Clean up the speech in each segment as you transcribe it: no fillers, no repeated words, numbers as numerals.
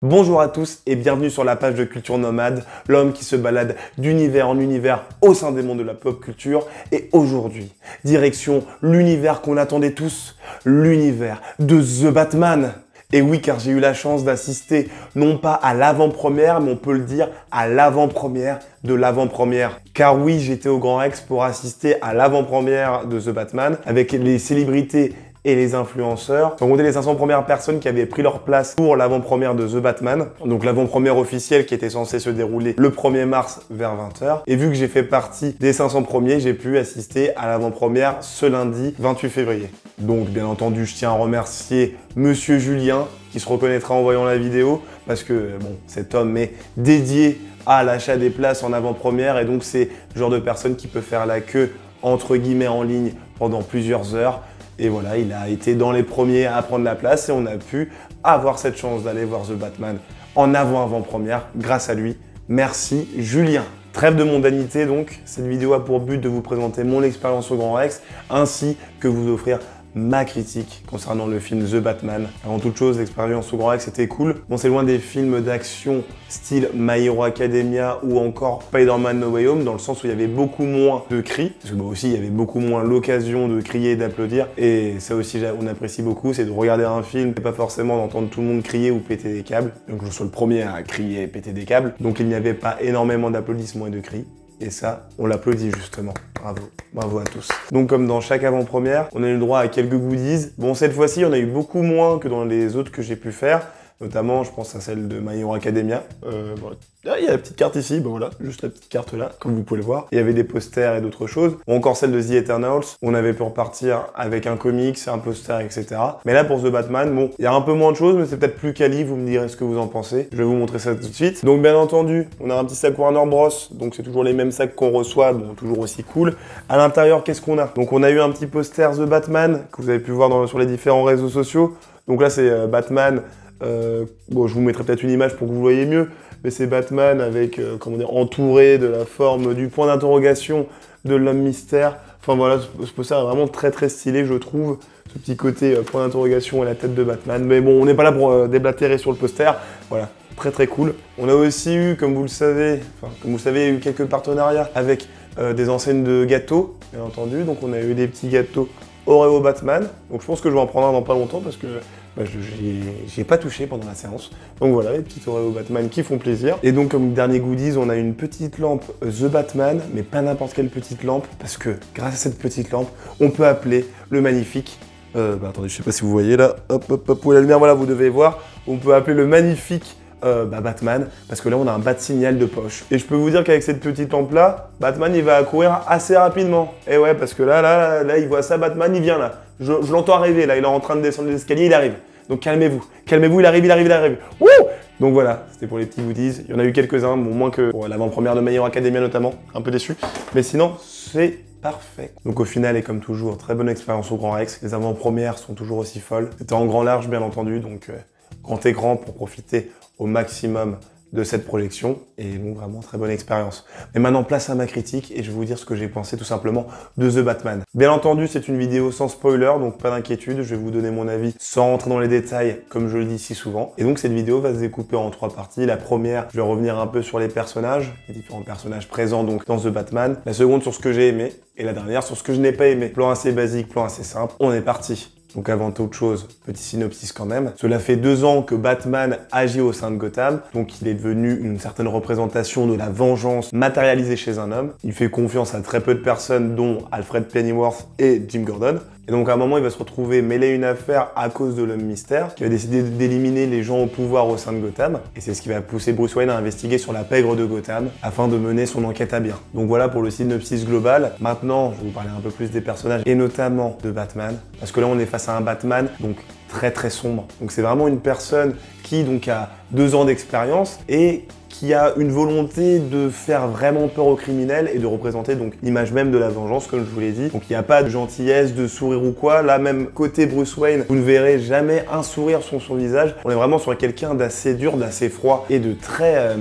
Bonjour à tous et bienvenue sur la page de Culture Nomade, l'homme qui se balade d'univers en univers au sein des mondes de la pop culture. Et aujourd'hui, direction l'univers qu'on attendait tous, l'univers de The Batman. Et oui, car j'ai eu la chance d'assister non pas à l'avant-première, mais on peut le dire à l'avant-première de l'avant-première. Car oui, j'étais au Grand Rex pour assister à l'avant-première de The Batman avec les célébrités et les influenceurs. Sans compter les 500 premières personnes qui avaient pris leur place pour l'avant-première de The Batman. Donc l'avant-première officielle qui était censée se dérouler le 1er mars vers 20 h. Et vu que j'ai fait partie des 500 premiers, j'ai pu assister à l'avant-première ce lundi 28 février. Donc bien entendu, je tiens à remercier Monsieur Julien qui se reconnaîtra en voyant la vidéo parce que bon, cet homme est dédié à l'achat des places en avant-première et donc c'est le genre de personne qui peut faire la queue entre guillemets en ligne pendant plusieurs heures. Et voilà, il a été dans les premiers à prendre la place et on a pu avoir cette chance d'aller voir The Batman en avant-première grâce à lui. Merci Julien. Trêve de mondanité donc, cette vidéo a pour but de vous présenter mon expérience au Grand Rex ainsi que vous offrir ma critique concernant le film The Batman. Avant toute chose, l'expérience au Grand Rex était cool. Bon, c'est loin des films d'action style My Hero Academia ou encore Spider-Man No Way Home, dans le sens où il y avait beaucoup moins de cris, parce que aussi il y avait beaucoup moins l'occasion de crier et d'applaudir. Et ça aussi, on apprécie beaucoup, c'est de regarder un film et pas forcément d'entendre tout le monde crier ou péter des câbles. Donc je suis le premier à crier et péter des câbles. Donc il n'y avait pas énormément d'applaudissements et de cris. Et ça, on l'applaudit justement. Bravo, bravo à tous. Donc comme dans chaque avant-première, on a eu le droit à quelques goodies. Bon, cette fois-ci, on a eu beaucoup moins que dans les autres que j'ai pu faire. Notamment, je pense à celle de My Hero Academia. Il y a la petite carte ici, ben voilà, juste la petite carte là, comme vous pouvez le voir. Il y avait des posters et d'autres choses. Ou encore celle de The Eternals, où on avait pu repartir avec un comics, un poster, etc. Mais là, pour The Batman, bon, il y a un peu moins de choses, mais c'est peut-être plus quali, vous me direz ce que vous en pensez. Je vais vous montrer ça tout de suite. Donc bien entendu, on a un petit sac Warner Bros, donc c'est toujours les mêmes sacs qu'on reçoit, bon, toujours aussi cool. À l'intérieur, qu'est-ce qu'on a? Donc on a eu un petit poster The Batman, que vous avez pu voir sur les différents réseaux sociaux. Donc là, c'est Batman. Bon, je vous mettrai peut-être une image pour que vous voyez mieux, mais c'est Batman avec, comment dire, entouré de la forme du point d'interrogation de l'homme mystère. Enfin voilà, ce poster est vraiment très très stylé, je trouve. Ce petit côté point d'interrogation et la tête de Batman. Mais bon, on n'est pas là pour déblatérer sur le poster. Voilà, très très cool. On a aussi eu, comme vous le savez, il y a eu quelques partenariats avec des enseignes de gâteaux, bien entendu. Donc on a eu des petits gâteaux Oreo Batman. Donc je pense que je vais en prendre un dans pas longtemps parce que j'y ai pas touché pendant la séance. Donc voilà, les petits Oreo Batman qui font plaisir. Et donc comme dernier goodies, on a une petite lampe The Batman, mais pas n'importe quelle petite lampe, parce que grâce à cette petite lampe, on peut appeler le magnifique... attendez, je sais pas si vous voyez là, hop, hop, hop, où est la lumière, voilà, vous devez voir. On peut appeler le magnifique Batman, parce que là on a un bat signal de poche. Et je peux vous dire qu'avec cette petite lampe là, Batman il va courir assez rapidement. Et ouais, parce que là, il voit ça, Batman il vient là. Je l'entends arriver là, il est en train de descendre les escaliers, il arrive. Donc calmez-vous, calmez-vous, il arrive. Wouh! Donc voilà, c'était pour les petits goodies. Il y en a eu quelques-uns, bon, moins que pour l'avant-première de My Hero Academia notamment, un peu déçu. Mais sinon, c'est parfait. Donc au final, et comme toujours, très bonne expérience au Grand Rex. Les avant-premières sont toujours aussi folles. C'était en grand large, bien entendu, donc grand écran pour profiter au maximum de cette projection et donc vraiment très bonne expérience. Mais maintenant place à ma critique et je vais vous dire ce que j'ai pensé tout simplement de The Batman. Bien entendu c'est une vidéo sans spoiler donc pas d'inquiétude, je vais vous donner mon avis sans rentrer dans les détails comme je le dis si souvent. Et donc cette vidéo va se découper en 3 parties. La première, je vais revenir un peu sur les personnages, les différents personnages présents donc dans The Batman. La seconde sur ce que j'ai aimé et la dernière sur ce que je n'ai pas aimé. Plan assez basique, plan assez simple, on est parti. Donc avant toute chose, petit synopsis quand même. Cela fait 2 ans que Batman agit au sein de Gotham, donc il est devenu une certaine représentation de la vengeance matérialisée chez un homme. Il fait confiance à très peu de personnes, dont Alfred Pennyworth et Jim Gordon. Et donc à un moment, il va se retrouver mêlé à une affaire à cause de l'homme mystère, qui va décider d'éliminer les gens au pouvoir au sein de Gotham. Et c'est ce qui va pousser Bruce Wayne à investiguer sur la pègre de Gotham, afin de mener son enquête à bien. Donc voilà pour le synopsis global. Maintenant, je vais vous parler un peu plus des personnages, et notamment de Batman. Parce que là, on est face à un Batman, donc très très sombre. Donc c'est vraiment une personne qui donc a 2 ans d'expérience et qui a une volonté de faire vraiment peur aux criminels et de représenter donc l'image même de la vengeance, comme je vous l'ai dit. Donc il n'y a pas de gentillesse, de sourire ou quoi. Là, même côté Bruce Wayne, vous ne verrez jamais un sourire sur son visage. On est vraiment sur quelqu'un d'assez dur, d'assez froid et de très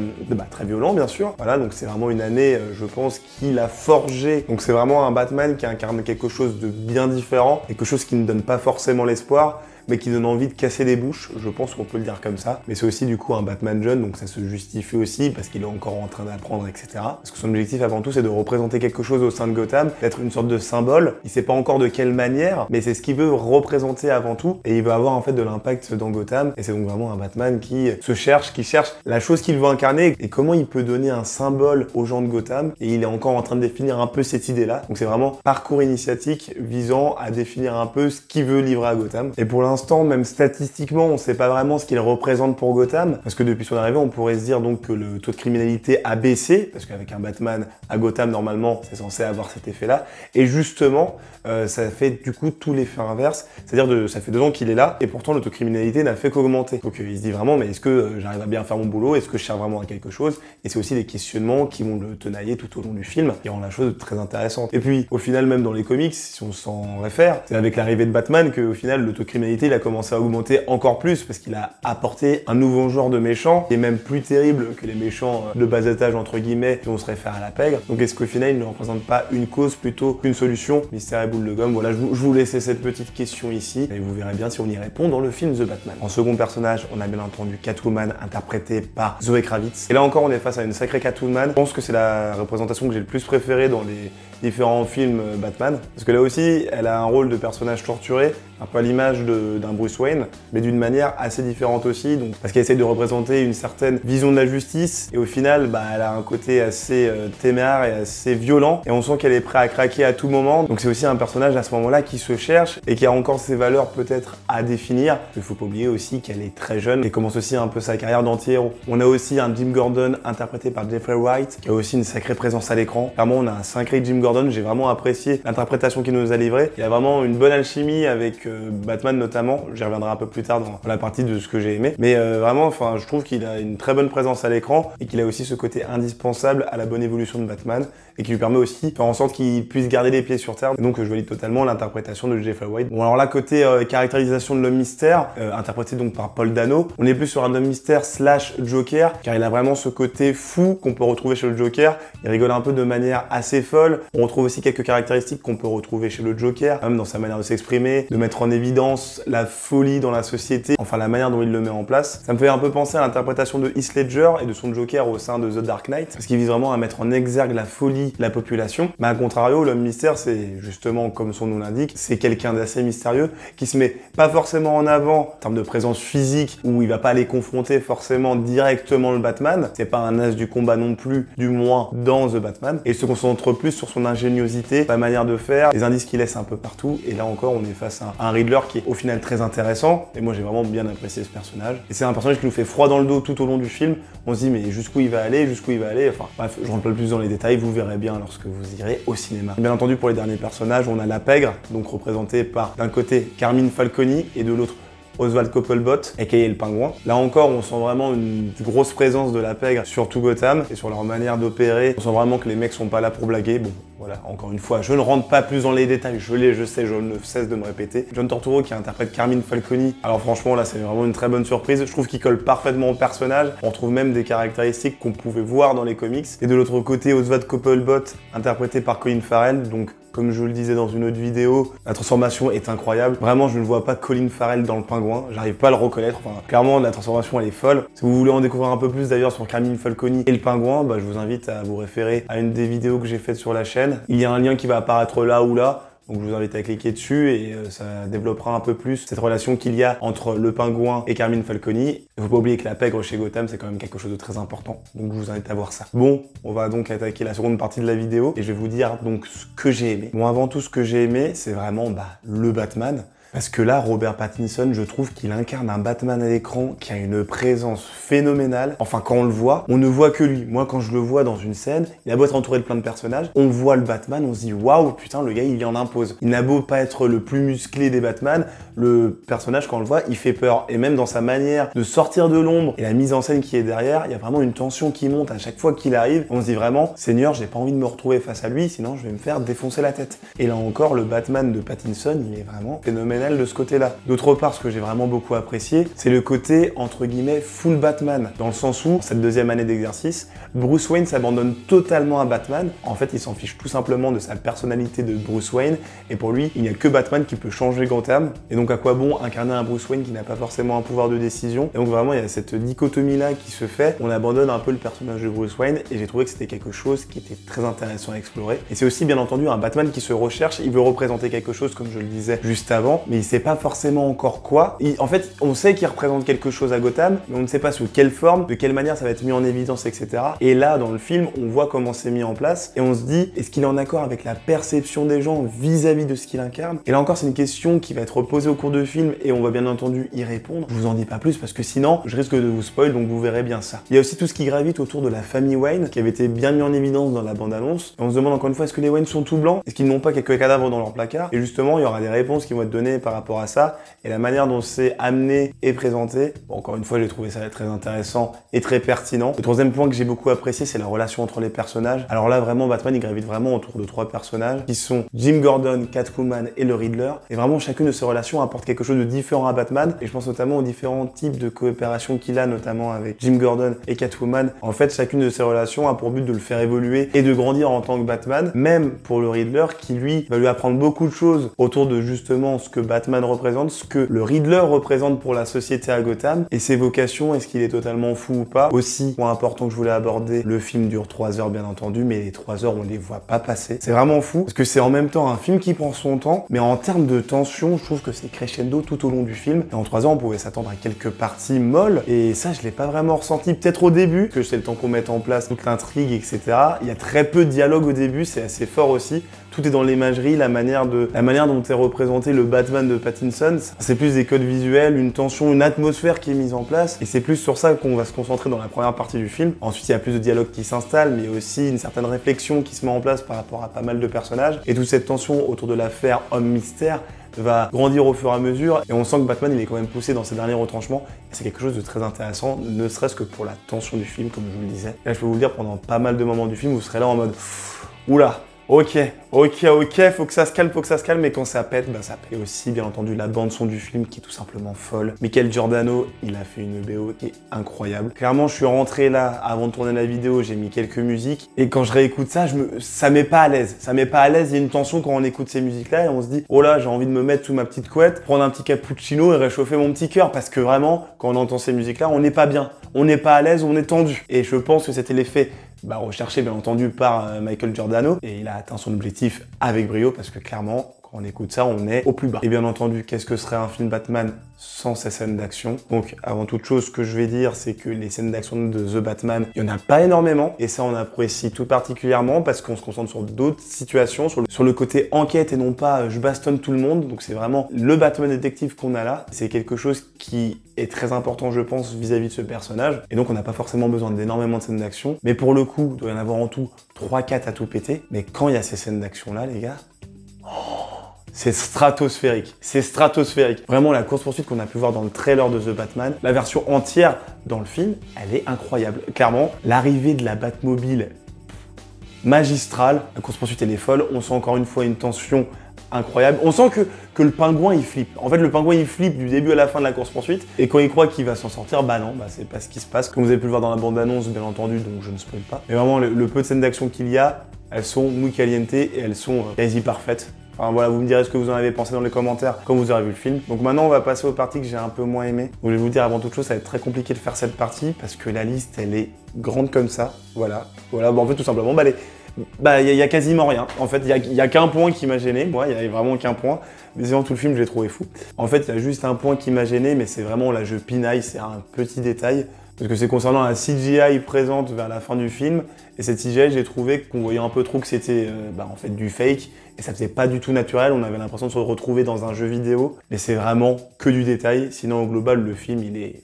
violent, bien sûr. Voilà, donc c'est vraiment une année, je pense, qu'il a forgé. Donc c'est vraiment un Batman qui incarne quelque chose de bien différent, quelque chose qui ne donne pas forcément l'espoir, mais qui donne envie de casser des bouches, je pense qu'on peut le dire comme ça. Mais c'est aussi du coup un Batman jeune, donc ça se justifie aussi parce qu'il est encore en train d'apprendre, etc. Parce que son objectif avant tout, c'est de représenter quelque chose au sein de Gotham, d'être une sorte de symbole. Il sait pas encore de quelle manière, mais c'est ce qu'il veut représenter avant tout, et il veut avoir en fait de l'impact dans Gotham. Et c'est donc vraiment un Batman qui se cherche, qui cherche la chose qu'il veut incarner et comment il peut donner un symbole aux gens de Gotham. Et il est encore en train de définir un peu cette idée-là. Donc c'est vraiment parcours initiatique visant à définir un peu ce qu'il veut livrer à Gotham. Et pour l'instant, même statistiquement, on sait pas vraiment ce qu'il représente pour Gotham, parce que depuis son arrivée, on pourrait se dire donc que le taux de criminalité a baissé, parce qu'avec un Batman à Gotham, normalement, c'est censé avoir cet effet-là. Et justement, ça fait du coup tout l'effet inverse, c'est-à-dire ça fait 2 ans qu'il est là, et pourtant le taux de criminalité n'a fait qu'augmenter. Donc il se dit vraiment, mais est-ce que j'arrive à bien faire mon boulot? Est-ce que je sers vraiment à quelque chose? Et c'est aussi des questionnements qui vont le tenailler tout au long du film, qui rendent la chose très intéressante. Et puis, au final, même dans les comics, si on s'en réfère, c'est avec l'arrivée de Batman qu'au final, le taux de criminalité, il a commencé à augmenter encore plus, parce qu'il a apporté un nouveau genre de méchant, qui est même plus terrible que les méchants de bas étage, entre guillemets, si on se réfère à la pègre. Donc est-ce qu'au final, il ne représente pas une cause plutôt qu'une solution? Mystère et boule de gomme. Voilà, je vous laisse cette petite question ici, et vous verrez bien si on y répond dans le film The Batman. En second personnage, on a bien entendu Catwoman, interprétée par Zoé Kravitz. Et là encore, on est face à une sacrée Catwoman. Je pense que c'est la représentation que j'ai le plus préférée dans les différents films Batman, parce que là aussi, elle a un rôle de personnage torturé, un peu à l'image d'un Bruce Wayne, mais d'une manière assez différente aussi, donc parce qu'elle essaie de représenter une certaine vision de la justice, et au final, elle a un côté assez téméraire et assez violent, et on sent qu'elle est prête à craquer à tout moment, donc c'est aussi un personnage à ce moment-là qui se cherche, et qui a encore ses valeurs peut-être à définir. Il faut pas oublier aussi qu'elle est très jeune, et commence aussi un peu sa carrière d'anti-héros. On a aussi un Jim Gordon, interprété par Jeffrey Wright, qui a aussi une sacrée présence à l'écran. Clairement, on a un sacré Jim Gordon, j'ai vraiment apprécié l'interprétation qu'il nous a livrée. Il y a vraiment une bonne alchimie avec Batman notamment, j'y reviendrai un peu plus tard dans la partie de ce que j'ai aimé, mais vraiment, je trouve qu'il a une très bonne présence à l'écran et qu'il a aussi ce côté indispensable à la bonne évolution de Batman et qui lui permet aussi de faire en sorte qu'il puisse garder les pieds sur terre. Et donc je valide totalement l'interprétation de Jeffrey Wright. Bon alors là, côté caractérisation de l'homme mystère, interprété donc par Paul Dano, on est plus sur un homme mystère / Joker, car il a vraiment ce côté fou qu'on peut retrouver chez le Joker. Il rigole un peu de manière assez folle. On retrouve aussi quelques caractéristiques qu'on peut retrouver chez le Joker, même dans sa manière de s'exprimer, de mettre en évidence la folie dans la société, enfin la manière dont il le met en place. Ça me fait un peu penser à l'interprétation de Heath Ledger et de son Joker au sein de The Dark Knight, parce qu'il vise vraiment à mettre en exergue la folie de la population. Mais à contrario, l'homme mystère, c'est justement comme son nom l'indique, c'est quelqu'un d'assez mystérieux qui se met pas forcément en avant en termes de présence physique, où il va pas aller confronter forcément directement le Batman. C'est pas un as du combat non plus, du moins dans The Batman, et il se concentre plus sur son ingéniosité, sa manière de faire, les indices qu'il laisse un peu partout. Et là encore, on est face à un Riddler qui est au final très intéressant, et moi j'ai vraiment bien apprécié ce personnage. Et c'est un personnage qui nous fait froid dans le dos tout au long du film. On se dit mais jusqu'où il va aller, enfin bref, je rentre pas plus dans les détails, vous verrez bien lorsque vous irez au cinéma. Bien entendu, pour les derniers personnages, on a la pègre, donc représentée par d'un côté Carmine Falconi et de l'autre Oswald Cobblepot, aka le pingouin. Là encore, on sent vraiment une grosse présence de la pègre sur tout Gotham et sur leur manière d'opérer. On sent vraiment que les mecs sont pas là pour blaguer. Bon, voilà, encore une fois, je ne rentre pas plus dans les détails, je sais, je ne cesse de me répéter. John Turturro qui interprète Carmine Falconi. Alors franchement, là, c'est vraiment une très bonne surprise. Je trouve qu'il colle parfaitement au personnage. On retrouve même des caractéristiques qu'on pouvait voir dans les comics. Et de l'autre côté, Oswald Cobblepot, interprété par Colin Farrell, donc comme je le disais dans une autre vidéo, la transformation est incroyable. Vraiment, je ne vois pas Colin Farrell dans le pingouin. J'arrive pas à le reconnaître. Enfin, clairement, la transformation, elle est folle. Si vous voulez en découvrir un peu plus d'ailleurs sur Carmine Falconi et le pingouin, je vous invite à vous référer à une des vidéos que j'ai faites sur la chaîne. Il y a un lien qui va apparaître là ou là. Donc je vous invite à cliquer dessus et ça développera un peu plus cette relation qu'il y a entre le pingouin et Carmine Falconi. Il faut pas oublier que la pègre chez Gotham, c'est quand même quelque chose de très important. Donc je vous invite à voir ça. Bon, on va donc attaquer la seconde partie de la vidéo et je vais vous dire donc ce que j'ai aimé. Bon, avant tout, ce que j'ai aimé, c'est vraiment le Batman. Parce que là, Robert Pattinson, je trouve qu'il incarne un Batman à l'écran qui a une présence phénoménale. Enfin, quand on le voit, on ne voit que lui. Moi, quand je le vois dans une scène, il a beau être entouré de plein de personnages, on voit le Batman, on se dit waouh, putain, le gars, il y en impose. Il n'a beau pas être le plus musclé des Batman, le personnage, quand on le voit, il fait peur. Et même dans sa manière de sortir de l'ombre et la mise en scène qui est derrière, il y a vraiment une tension qui monte à chaque fois qu'il arrive. On se dit vraiment, Seigneur, j'ai pas envie de me retrouver face à lui, sinon je vais me faire défoncer la tête. Et là encore, le Batman de Pattinson, il est vraiment phénoménal de ce côté-là. D'autre part, ce que j'ai vraiment beaucoup apprécié, c'est le côté, entre guillemets, full Batman. Batman, dans le sens où, cette deuxième année d'exercice, Bruce Wayne s'abandonne totalement à Batman. En fait, il s'en fiche tout simplement de sa personnalité de Bruce Wayne, et pour lui, il n'y a que Batman qui peut changer Gotham. Et donc à quoi bon incarner un Bruce Wayne qui n'a pas forcément un pouvoir de décision? Et donc vraiment, il y a cette dichotomie-là qui se fait. On abandonne un peu le personnage de Bruce Wayne, et j'ai trouvé que c'était quelque chose qui était très intéressant à explorer. Et c'est aussi bien entendu un Batman qui se recherche, il veut représenter quelque chose, comme je le disais juste avant, mais il sait pas forcément encore quoi. En fait, on sait qu'il représente quelque chose à Gotham, mais on ne sait pas sous quelle forme, de quelle manière ça va être mis en évidence, etc. Et là, dans le film, on voit comment c'est mis en place, et on se dit, est-ce qu'il est en accord avec la perception des gens vis-à-vis de ce qu'il incarne? Et là encore, c'est une question qui va être posée au cours du film, et on va bien entendu y répondre. Je vous en dis pas plus, parce que sinon, je risque de vous spoil, donc vous verrez bien ça. Il y a aussi tout ce qui gravite autour de la famille Wayne, qui avait été bien mis en évidence dans la bande-annonce. Et on se demande encore une fois, est-ce que les Wayne sont tout blancs? Est-ce qu'ils n'ont pas quelques cadavres dans leur placard? Et justement, il y aura des réponses qui vont être données par rapport à ça, et la manière dont c'est amené et présenté. Bon, encore une fois, j'ai trouvé ça très intéressant et très pertinent. Le troisième point que j'ai beaucoup apprécié, c'est la relation entre les personnages. Alors là, vraiment, Batman, il gravite vraiment autour de trois personnages, qui sont Jim Gordon, Catwoman et le Riddler. Et vraiment, chacune de ces relations apporte quelque chose de différent à Batman, et je pense notamment aux différents types de coopération qu'il a, notamment avec Jim Gordon et Catwoman. En fait, chacune de ces relations a pour but de le faire évoluer et de grandir en tant que Batman, même pour le Riddler, qui lui va lui apprendre beaucoup de choses autour de justement ce que Batman représente, ce que le Riddler représente pour la société à Gotham, et ses vocations, est-ce qu'il est totalement fou ou pas. Aussi, point important que je voulais aborder, le film dure 3 heures bien entendu, mais les 3 heures on les voit pas passer. C'est vraiment fou, parce que c'est en même temps un film qui prend son temps, mais en termes de tension, je trouve que c'est crescendo tout au long du film, et en 3 heures on pouvait s'attendre à quelques parties molles, et ça je l'ai pas vraiment ressenti, peut-être au début, que c'est le temps qu'on mette en place toute l'intrigue, etc. Il y a très peu de dialogue au début, c'est assez fort aussi. Tout est dans l'imagerie, la manière dont est représenté le Batman de Pattinson. C'est plus des codes visuels, une tension, une atmosphère qui est mise en place, et c'est plus sur ça qu'on va se concentrer dans la première partie du film. Ensuite, il y a plus de dialogue qui s'installe, mais aussi une certaine réflexion qui se met en place par rapport à pas mal de personnages, et toute cette tension autour de l'affaire Homme Mystère va grandir au fur et à mesure, et on sent que Batman il est quand même poussé dans ses derniers retranchemts, et c'est quelque chose de très intéressant, ne serait-ce que pour la tension du film, comme je vous le disais. Et là, je peux vous le dire, pendant pas mal de moments du film, vous serez là en mode oula, ok, faut que ça se calme, mais quand ça pète, bah ça pète. Et aussi, bien entendu, la bande-son du film qui est tout simplement folle. Michael Giordano, il a fait une BO qui est incroyable. Clairement, je suis rentré là, avant de tourner la vidéo, j'ai mis quelques musiques, et quand je réécoute ça, ça met pas à l'aise. Ça met pas à l'aise, il y a une tension quand on écoute ces musiques-là, et on se dit, oh là, j'ai envie de me mettre sous ma petite couette, prendre un petit cappuccino et réchauffer mon petit cœur, parce que vraiment, quand on entend ces musiques-là, on n'est pas bien. On n'est pas à l'aise, on est tendu. Et je pense que c'était l'effet recherché bien entendu par Michael Giordano, et il a atteint son objectif avec brio, parce que clairement, quand on écoute ça, on est au plus bas. Et bien entendu, qu'est-ce que serait un film Batman sans ces scènes d'action? Donc avant toute chose, ce que je vais dire, c'est que les scènes d'action de The Batman, il n'y en a pas énormément, et ça on apprécie tout particulièrement parce qu'on se concentre sur d'autres situations, sur le côté enquête, et non pas je bastonne tout le monde. Donc c'est vraiment le Batman détective qu'on a là. C'est quelque chose qui est très important, je pense, vis-à-vis de ce personnage, et donc on n'a pas forcément besoin d'énormément de scènes d'action, mais pour le coup, il doit y en avoir en tout 3-4 à tout péter. Mais quand il y a ces scènes d'action là, les gars, c'est stratosphérique, c'est stratosphérique. Vraiment, la course-poursuite qu'on a pu voir dans le trailer de The Batman, la version entière dans le film, elle est incroyable. Clairement, l'arrivée de la Batmobile, magistrale, la course-poursuite elle est folle, on sent encore une fois une tension incroyable. On sent que le pingouin il flippe. En fait, le pingouin il flippe du début à la fin de la course-poursuite, et quand il croit qu'il va s'en sortir, bah non, c'est pas ce qui se passe. Comme vous avez pu le voir dans la bande-annonce, bien entendu, donc je ne spoil pas. Mais vraiment, le peu de scènes d'action qu'il y a, elles sont muy caliente, et elles sont quasi parfaites. Enfin voilà, vous me direz ce que vous en avez pensé dans les commentaires quand vous aurez vu le film. Donc maintenant, on va passer aux parties que j'ai un peu moins aimées. Donc je vais vous dire, avant toute chose, ça va être très compliqué de faire cette partie, parce que la liste, elle est grande comme ça. Voilà, en fait, tout simplement, il y a quasiment rien. En fait, il y a qu'un point qui m'a gêné. Moi, il y a vraiment qu'un point. Mais sinon, tout le film, je l'ai trouvé fou. En fait, il y a juste un point qui m'a gêné, mais c'est vraiment, là, je pinaille, c'est un petit détail. Parce que c'est concernant la CGI présente vers la fin du film. Et cette CGI, j'ai trouvé qu'on voyait un peu trop que c'était en fait du fake. Et ça faisait pas du tout naturel, on avait l'impression de se retrouver dans un jeu vidéo. Mais c'est vraiment que du détail. Sinon, au global, le film, il est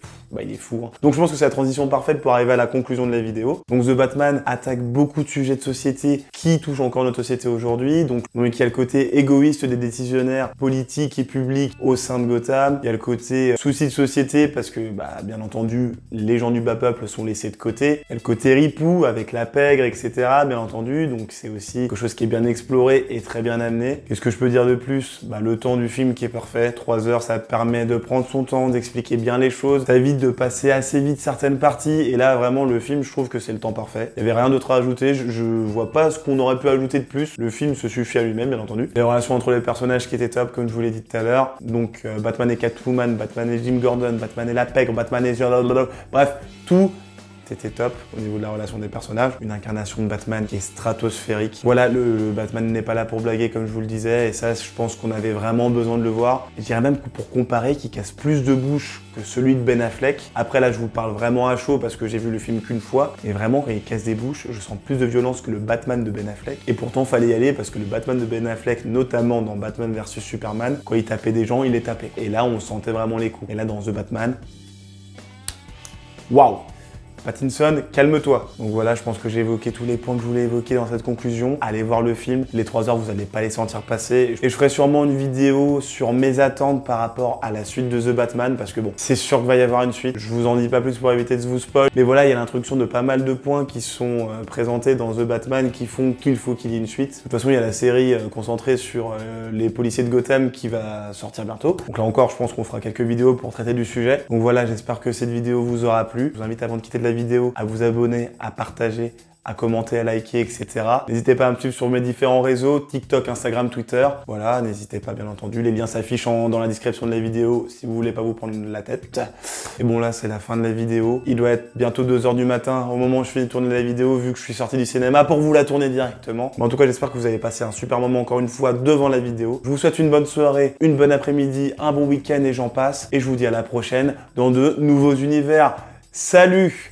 fou. Hein. Donc je pense que c'est la transition parfaite pour arriver à la conclusion de la vidéo. Donc The Batman attaque beaucoup de sujets de société qui touchent encore notre société aujourd'hui. Donc il y a le côté égoïste des décisionnaires politiques et publics au sein de Gotham. Il y a le côté souci de société parce que, bien entendu, les gens du bas peuple sont laissés de côté. Il y a le côté ripou avec la pègre, etc. Bien entendu. Donc c'est aussi quelque chose qui est bien exploré et très bien amené. Qu'est-ce que je peux dire de plus? Le temps du film qui est parfait. 3 heures, ça permet de prendre son temps, d'expliquer bien les choses. Ça évite de passer assez vite certaines parties, et là vraiment le film, je trouve que c'est le temps parfait. Il y avait rien d'autre à ajouter, je vois pas ce qu'on aurait pu ajouter de plus. Le film se suffit à lui-même, bien entendu. Les relations entre les personnages qui étaient top, comme je vous l'ai dit tout à l'heure. Donc Batman et Catwoman, Batman et Jim Gordon, Batman et la Pègre, Batman et... Bref, tout était top au niveau de la relation des personnages. Une incarnation de Batman qui est stratosphérique. Voilà, le Batman n'est pas là pour blaguer, comme je vous le disais, et ça, je pense qu'on avait vraiment besoin de le voir. Je dirais même que pour comparer, qu'il casse plus de bouche que celui de Ben Affleck. Après, là, je vous parle vraiment à chaud parce que j'ai vu le film qu'une fois, et vraiment, quand il casse des bouches, je sens plus de violence que le Batman de Ben Affleck. Et pourtant, fallait y aller parce que le Batman de Ben Affleck, notamment dans Batman vs Superman, quand il tapait des gens, il les tapait. Et là, on sentait vraiment les coups. Et là, dans The Batman, waouh! Pattinson, calme-toi. Donc voilà, je pense que j'ai évoqué tous les points que je voulais évoquer dans cette conclusion. Allez voir le film, les 3 heures, vous n'allez pas les sentir passer. Et je ferai sûrement une vidéo sur mes attentes par rapport à la suite de The Batman, parce que bon, c'est sûr qu'il va y avoir une suite. Je vous en dis pas plus pour éviter de vous spoil. Mais voilà, il y a l'introduction de pas mal de points qui sont présentés dans The Batman qui font qu'il faut qu'il y ait une suite. De toute façon, il y a la série concentrée sur les policiers de Gotham qui va sortir bientôt. Donc là encore, je pense qu'on fera quelques vidéos pour traiter du sujet. Donc voilà, j'espère que cette vidéo vous aura plu. Je vous invite avant de quitter la vidéo à vous abonner, à partager, à commenter, à liker, etc. N'hésitez pas à me suivre sur mes différents réseaux, TikTok, Instagram, Twitter. Voilà, n'hésitez pas bien entendu, les liens s'affichent dans la description de la vidéo si vous voulez pas vous prendre la tête. Et bon là, c'est la fin de la vidéo. Il doit être bientôt 2 h du matin au moment où je finis de tourner la vidéo, vu que je suis sorti du cinéma pour vous la tourner directement. Mais en tout cas, j'espère que vous avez passé un super moment encore une fois devant la vidéo. Je vous souhaite une bonne soirée, une bonne après-midi, un bon week-end et j'en passe. Et je vous dis à la prochaine dans de nouveaux univers. Salut!